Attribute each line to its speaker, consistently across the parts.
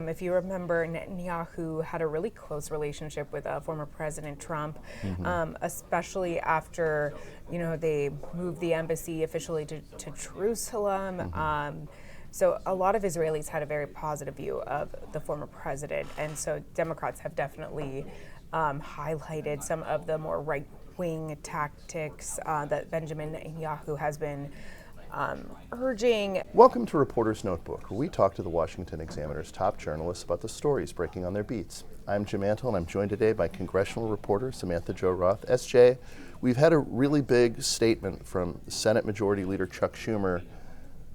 Speaker 1: If you remember, Netanyahu had a really close relationship with former President Trump, especially after, they moved the embassy officially to Jerusalem. So a lot of Israelis had a very positive view of the former president. And so Democrats have definitely highlighted some of the more right-wing tactics that Benjamin Netanyahu has been urging.
Speaker 2: Welcome to Reporter's Notebook, where we talk to the Washington Examiner's top journalists about the stories breaking on their beats. I'm Jim Antle, and I'm joined today by Congressional reporter Samantha-Jo Roth. SJ, we've had a really big statement from Senate Majority Leader Chuck Schumer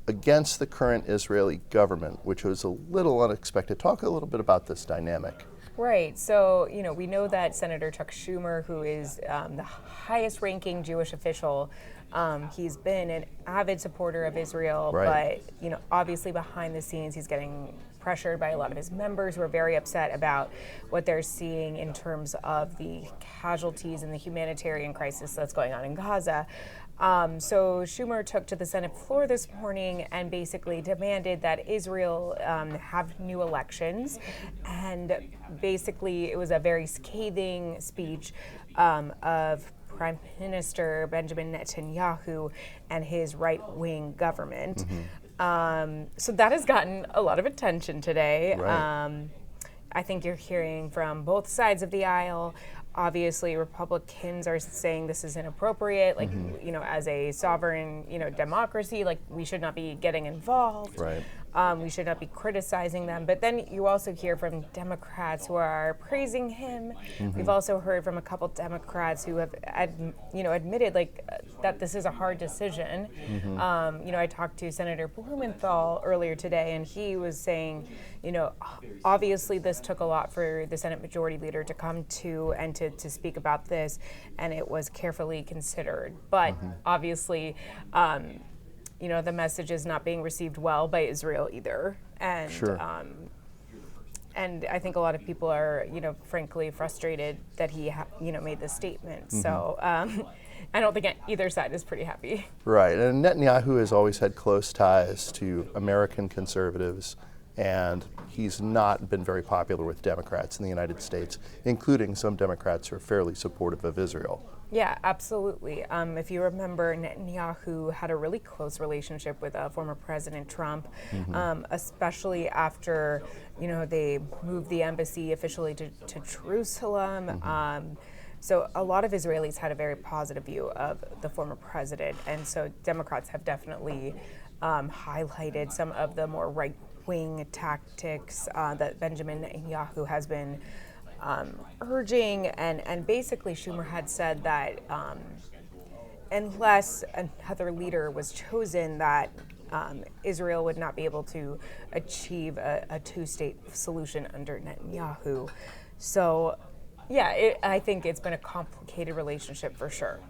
Speaker 2: against the current Israeli government, which was a little unexpected. Talk a little bit about this dynamic.
Speaker 1: Right. So, we know that Senator Chuck Schumer, who is the highest ranking Jewish official, he's been an avid supporter of Israel,
Speaker 2: right.
Speaker 1: But, obviously behind the scenes, he's getting pressured by a lot of his members who are very upset about what they're seeing in terms of the casualties and the humanitarian crisis that's going on in Gaza. So Schumer took to the Senate floor this morning and basically demanded that Israel have new elections. And basically it was a very scathing speech of Prime Minister Benjamin Netanyahu and his right-wing government. So that has gotten a lot of attention today.
Speaker 2: Right.
Speaker 1: I think you're hearing from both sides of the aisle. Obviously, Republicans are saying this is inappropriate, as a sovereign, democracy, we should not be getting involved.
Speaker 2: Right.
Speaker 1: We should not be criticizing them. But then you also hear from Democrats who are praising him. We've also heard from a couple Democrats who have, admitted that this is a hard decision. I talked to Senator Blumenthal earlier today, and he was saying, obviously this took a lot for the Senate Majority Leader to come to and to speak about this, and it was carefully considered. But obviously, the message is not being received well by Israel either. And
Speaker 2: sure.
Speaker 1: And I think a lot of people are, frankly frustrated that he, made this statement. So I don't think either side is pretty happy.
Speaker 2: Right, and Netanyahu has always had close ties to American conservatives, and he's not been very popular with Democrats in the United States, including some Democrats who are fairly supportive of Israel.
Speaker 1: Yeah, absolutely. If you remember, Netanyahu had a really close relationship with former President Trump, especially after, they moved the embassy officially to Jerusalem. So a lot of Israelis had a very positive view of the former president. And so Democrats have definitely highlighted some of the more right-wing tactics that Benjamin Netanyahu has been urging, and basically Schumer had said that unless another leader was chosen, that Israel would not be able to achieve a two-state solution under Netanyahu. So, yeah, I think it's been a complicated relationship for sure.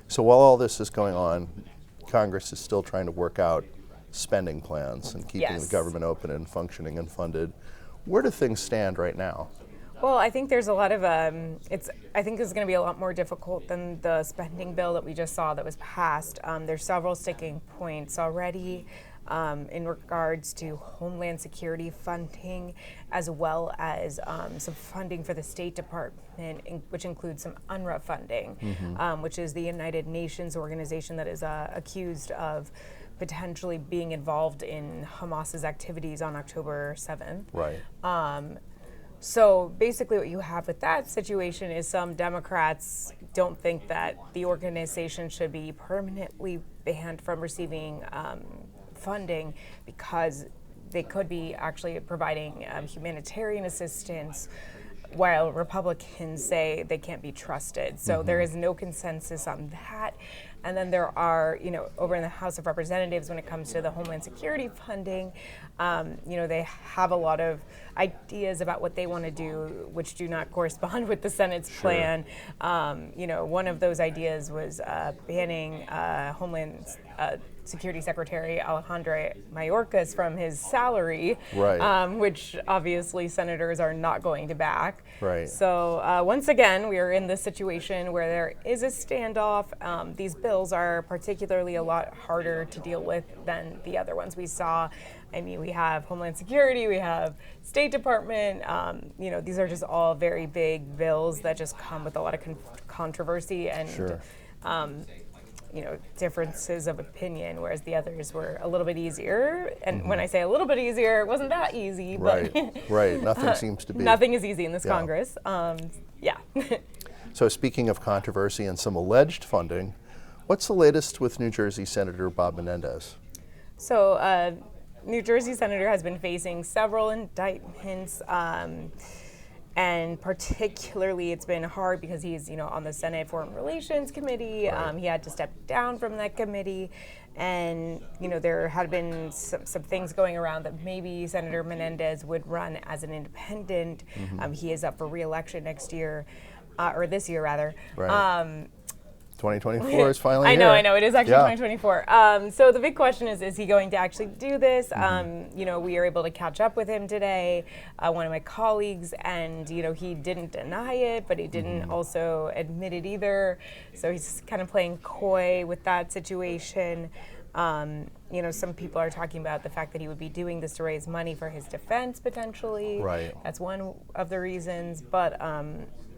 Speaker 2: So while all this is going on, Congress is still trying to work out spending plans and keeping the government open and functioning and funded. Where do things stand right now?
Speaker 1: Well, I think there's a lot of, I think it's going to be a lot more difficult than the spending bill that we just saw that was passed. There's several sticking points already in regards to Homeland Security funding, as well as some funding for the State Department, which includes some UNRWA funding, which is the United Nations organization that is accused of potentially being involved in Hamas's activities on October 7th.
Speaker 2: Right.
Speaker 1: So basically what you have with that situation is some Democrats don't think that the organization should be permanently banned from receiving funding because they could be actually providing humanitarian assistance, while Republicans say they can't be trusted. So there is no consensus on that. And then there are, over in the House of Representatives, when it comes to the Homeland Security funding, they have a lot of ideas about what they want to do, which do not correspond with the Senate's plan. One of those ideas was banning Homeland Security Secretary Alejandro Mayorkas from his salary, which obviously senators are not going to back.
Speaker 2: Right.
Speaker 1: So once again, we are in this situation where there is a standoff. These bills are particularly a lot harder to deal with than the other ones. We saw I mean, we have Homeland Security, we have State Department. These are just all very big bills that just come with a lot of controversy and
Speaker 2: Sure.
Speaker 1: differences of opinion, whereas the others were a little bit easier. And when I say a little bit easier, it wasn't that easy.
Speaker 2: Right,
Speaker 1: But
Speaker 2: right. Nothing seems to be.
Speaker 1: nothing is easy in this
Speaker 2: Yeah.
Speaker 1: Congress. Yeah.
Speaker 2: So speaking of controversy and some alleged funding, what's the latest with New Jersey Senator Bob Menendez?
Speaker 1: So, New Jersey senator has been facing several indictments, and particularly it's been hard because he's, on the Senate Foreign Relations Committee.
Speaker 2: Right.
Speaker 1: He had to step down from that committee, and there had been some things going around that maybe Senator Menendez would run as an independent. He is up for re-election next year, or this year rather.
Speaker 2: Right. 2024 is finally
Speaker 1: I
Speaker 2: here.
Speaker 1: know, it is actually
Speaker 2: Yeah.
Speaker 1: 2024. So the big question is he going to actually do this? We are able to catch up with him today, one of my colleagues, and he didn't deny it, but he didn't also admit it either. So he's kind of playing coy with that situation. Some people are talking about the fact that he would be doing this to raise money for his defense potentially.
Speaker 2: Right.
Speaker 1: That's one of the reasons, but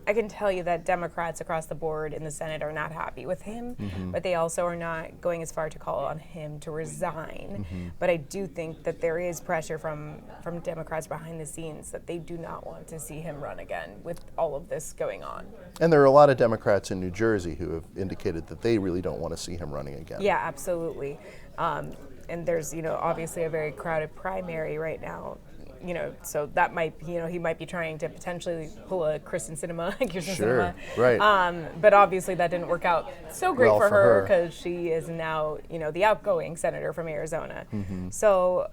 Speaker 1: I can tell you that Democrats across the board in the Senate are not happy with him, but they also are not going as far to call on him to resign. But I do think that there is pressure from Democrats behind the scenes that they do not want to see him run again with all of this going on.
Speaker 2: And there are a lot of Democrats in New Jersey who have indicated that they really don't want to see him running again.
Speaker 1: Yeah, absolutely. And there's, obviously a very crowded primary right now. So that might, he might be trying to potentially pull a Kyrsten
Speaker 2: Sure,
Speaker 1: Sinema.
Speaker 2: right.
Speaker 1: But obviously that didn't work out so great
Speaker 2: Well,
Speaker 1: for
Speaker 2: for
Speaker 1: her
Speaker 2: her.
Speaker 1: because she is now, the outgoing senator from Arizona. So,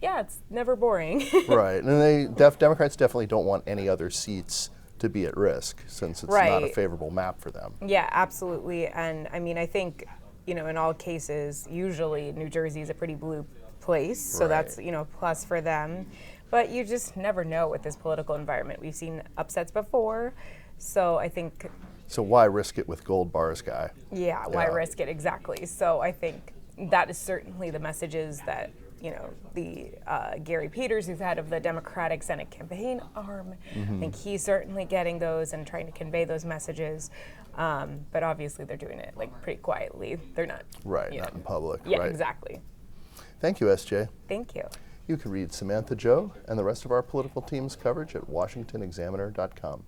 Speaker 1: it's never boring.
Speaker 2: Right. And Democrats definitely don't want any other seats to be at risk since it's not a
Speaker 1: Right.
Speaker 2: favorable map for them.
Speaker 1: Yeah, absolutely. And I mean, I think, in all cases, usually New Jersey is a pretty blue place, so
Speaker 2: Right.
Speaker 1: that's, plus for them. But you just never know with this political environment. We've seen upsets before, so I think,
Speaker 2: So why risk it with Gold Bar's guy?
Speaker 1: why
Speaker 2: Yeah.
Speaker 1: risk it exactly? So I think that is certainly the messages that, the Gary Peters, who's head of the Democratic Senate campaign arm, I think he's certainly getting those and trying to convey those messages. But obviously they're doing it pretty quietly. They're not.
Speaker 2: Right, not in public.
Speaker 1: Yeah,
Speaker 2: right.
Speaker 1: exactly.
Speaker 2: Thank you, SJ.
Speaker 1: Thank you.
Speaker 2: You can read Samantha-Jo and the rest of our political team's coverage at WashingtonExaminer.com.